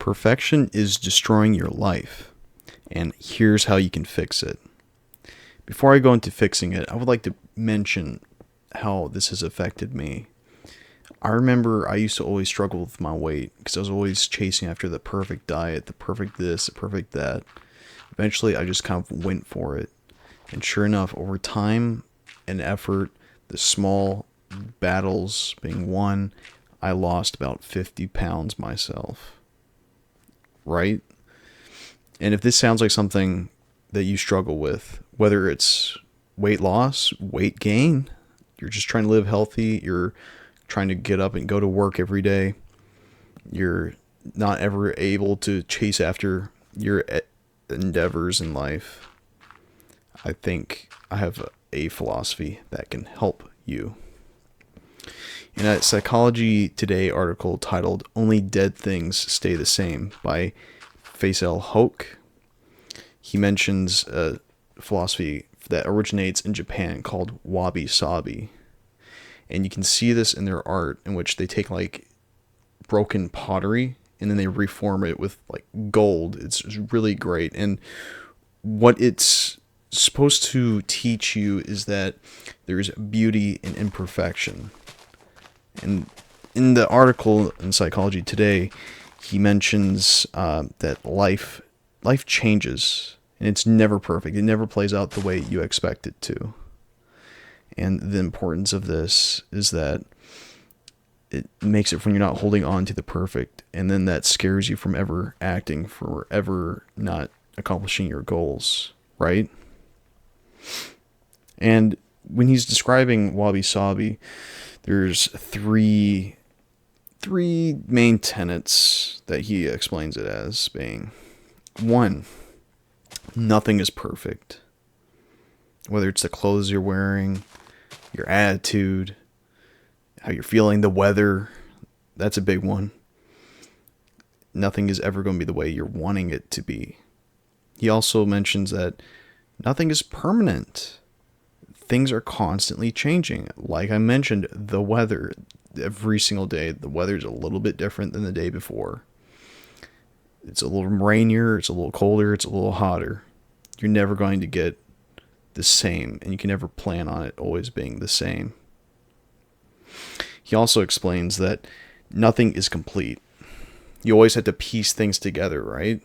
Perfection is destroying your life, and here's how you can fix it. Before I go into fixing it, I would like to mention how this has affected me. I remember I used to always struggle with my weight because I was always chasing after the perfect diet, the perfect this, the perfect that. Eventually, I just kind of went for it. And sure enough, over time and effort, the small battles being won, I lost about 50 pounds myself. Right? And if this sounds like something that you struggle with, whether it's weight loss, weight gain, you're just trying to live healthy, you're trying to get up and go to work every day, you're not ever able to chase after your endeavors in life, I think I have a philosophy that can help you. In a Psychology Today article titled "Only Dead Things Stay the Same" by Faisal Hoke, he mentions a philosophy that originates in Japan called Wabi Sabi. And you can see this in their art, in which they take like broken pottery and then they reform it with like gold. It's really great. And what it's supposed to teach you is that there's beauty in imperfection. And in the article in Psychology Today, he mentions that life changes, and it's never perfect. It never plays out the way you expect it to. And the importance of this is that it makes it when you're not holding on to the perfect, and then that scares you from ever acting, for ever not accomplishing your goals, right? And when he's describing Wabi Sabi, there's three main tenets that he explains it as being. One, nothing is perfect. Whether it's the clothes you're wearing, your attitude, how you're feeling, the weather, that's a big one. Nothing is ever going to be the way you're wanting it to be. He also mentions that nothing is permanent. Things are constantly changing. Like I mentioned, the weather, every single day, the weather's a little bit different than the day before. It's a little rainier, it's a little colder, it's a little hotter. You're never going to get the same, and you can never plan on it always being the same. He also explains that nothing is complete. You always have to piece things together, right?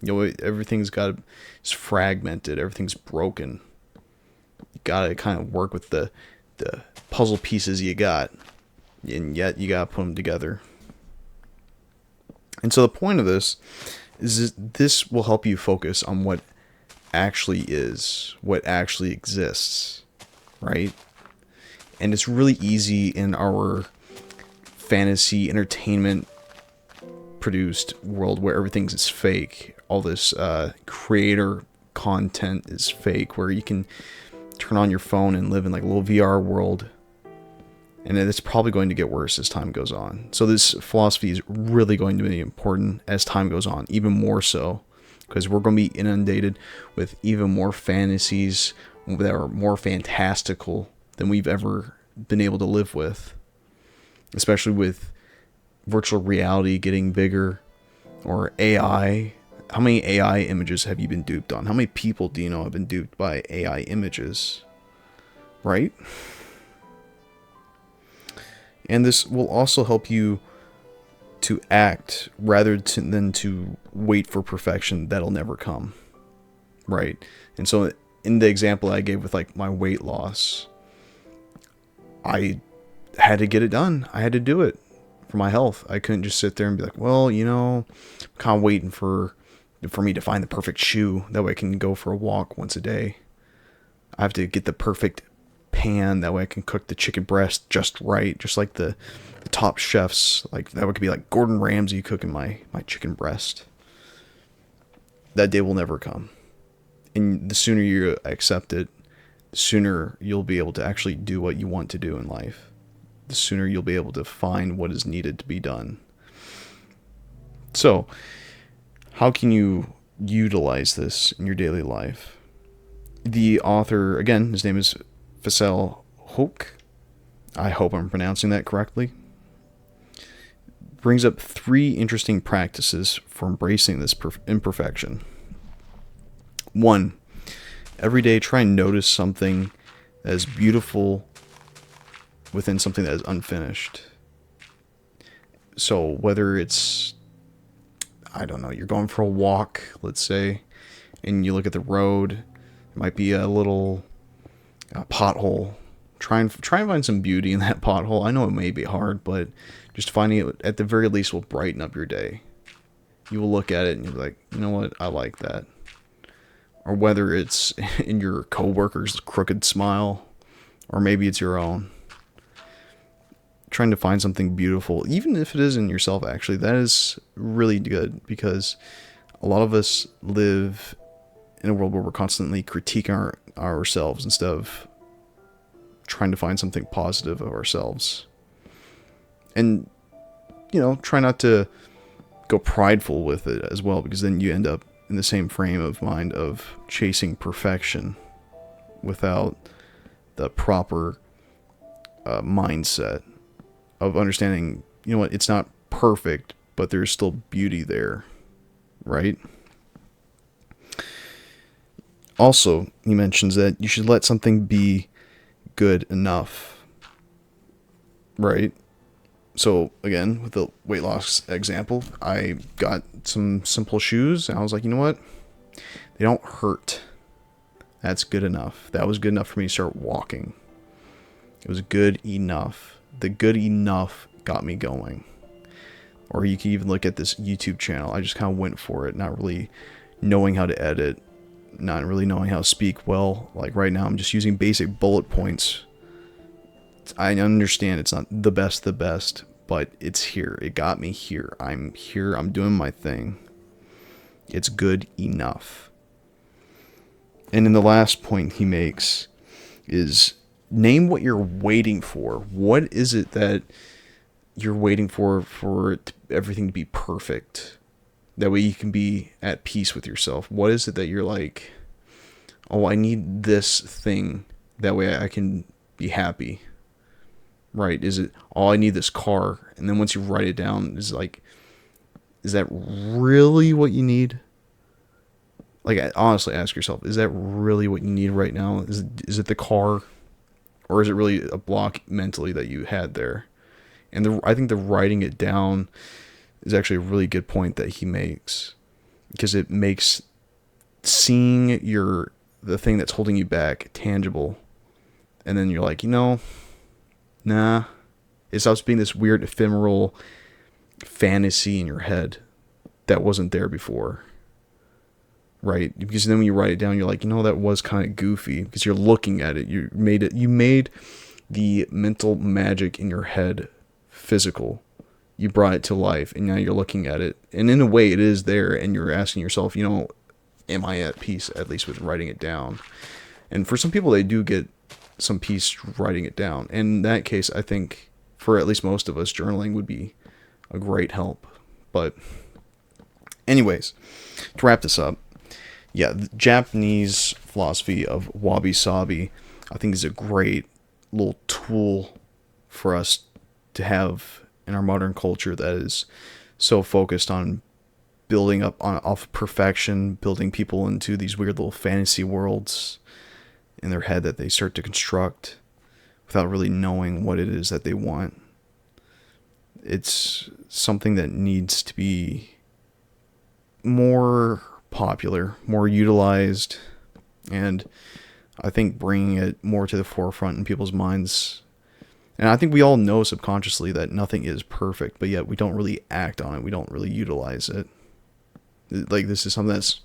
Everything's it's fragmented, everything's broken. You gotta kind of work with the puzzle pieces you got, and yet you gotta put them together. And so the point of this is this will help you focus on what actually is, what actually exists, right? And it's really easy in our fantasy entertainment produced world where everything's fake. All this creator content is fake, where you can turn on your phone and live in like a little VR world. And it's probably going to get worse as time goes on. So this philosophy is really going to be important as time goes on, even more so, because we're going to be inundated with even more fantasies that are more fantastical than we've ever been able to live with, especially with virtual reality getting bigger, or AI. How many AI images have you been duped on? How many people do you know have been duped by AI images? Right? And this will also help you to act rather than to wait for perfection that'll never come. Right? And so in the example I gave with like my weight loss, I had to get it done. I had to do it for my health. I couldn't just sit there and be like, well, I'm kind of waiting for me to find the perfect shoe. That way I can go for a walk once a day. I have to get the perfect pan. That way I can cook the chicken breast just right. Just like the top chefs. Like that could be like Gordon Ramsay cooking my chicken breast. That day will never come. And the sooner you accept it, the sooner you'll be able to actually do what you want to do in life. The sooner you'll be able to find what is needed to be done. So, how can you utilize this in your daily life? The author, again, his name is Faisal Hoke. I hope I'm pronouncing that correctly. brings up 3 interesting practices for embracing this imperfection. 1, every day try and notice something that is beautiful within something that is unfinished. So whether it's, I don't know, you're going for a walk, let's say, and you look at the road, it might be a little pothole. Try and find some beauty in that pothole. I know it may be hard, but just finding it at the very least will brighten up your day. You will look at it and you'll be like, you know what, I like that. Or whether it's in your coworker's crooked smile, or maybe it's your own. Trying to find something beautiful, even if it is in yourself, actually, that is really good, because a lot of us live in a world where we're constantly critiquing ourselves instead of trying to find something positive of ourselves. And, try not to go prideful with it as well, because then you end up in the same frame of mind of chasing perfection without the proper mindset of understanding, it's not perfect, but there's still beauty there, right? Also, he mentions that you should let something be good enough, right? So, again, with the weight loss example, I got some simple shoes, and I was like, you know what? They don't hurt. That's good enough. That was good enough for me to start walking. It was good enough. The good enough got me going. Or you can even look at this YouTube channel. I just kind of went for it, not really knowing how to edit, not really knowing how to speak well. Like right now, I'm just using basic bullet points. I understand it's not the best, but it's here. It got me here. I'm here. I'm doing my thing. It's good enough. And then the last point he makes is name what you're waiting for. What is it that you're waiting for everything to be perfect? That way you can be at peace with yourself. What is it that you're like, oh, I need this thing. That way I can be happy. Right? Is it, oh, I need this car? And then once you write it down, is that really what you need? Like, honestly, ask yourself, is that really what you need right now? Is it the car? Or is it really a block mentally that you had there? And I think the writing it down is actually a really good point that he makes, because it makes seeing the thing that's holding you back tangible. And then you're like, nah. It stops being this weird ephemeral fantasy in your head that wasn't there before. Right? Because then when you write it down, you're like, that was kind of goofy, because you're looking at it. You made the mental magic in your head physical. You brought it to life, and now you're looking at it. And in a way, it is there, and you're asking yourself, am I at peace, at least with writing it down? And for some people, they do get some peace writing it down. In that case, I think, for at least most of us, journaling would be a great help. But anyways, to wrap this up, the Japanese philosophy of Wabi Sabi, I think, is a great little tool for us to have in our modern culture that is so focused on building up off perfection, building people into these weird little fantasy worlds in their head that they start to construct without really knowing what it is that they want. It's something that needs to be more popular, more utilized, and I think bringing it more to the forefront in people's minds. And I think we all know subconsciously that nothing is perfect, but yet we don't really act on it. We don't really utilize it. Like, this is something that's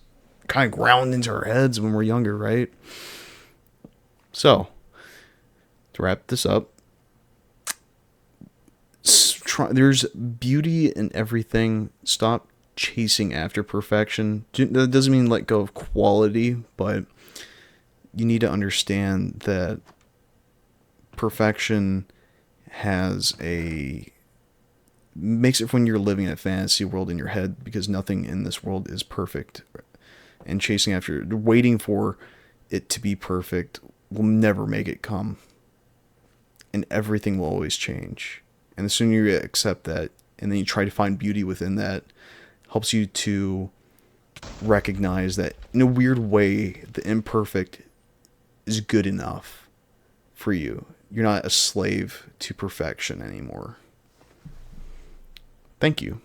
kind of ground into our heads when we're younger, right? So, to wrap this up, there's beauty in everything. Stop chasing after perfection. That doesn't mean let go of quality, but you need to understand that perfection makes it when you're living in a fantasy world in your head, because nothing in this world is perfect. And chasing after, waiting for it to be perfect will never make it come. And everything will always change. And the sooner you accept that, and then you try to find beauty within that, helps you to recognize that in a weird way, the imperfect is good enough for you. You're not a slave to perfection anymore. Thank you.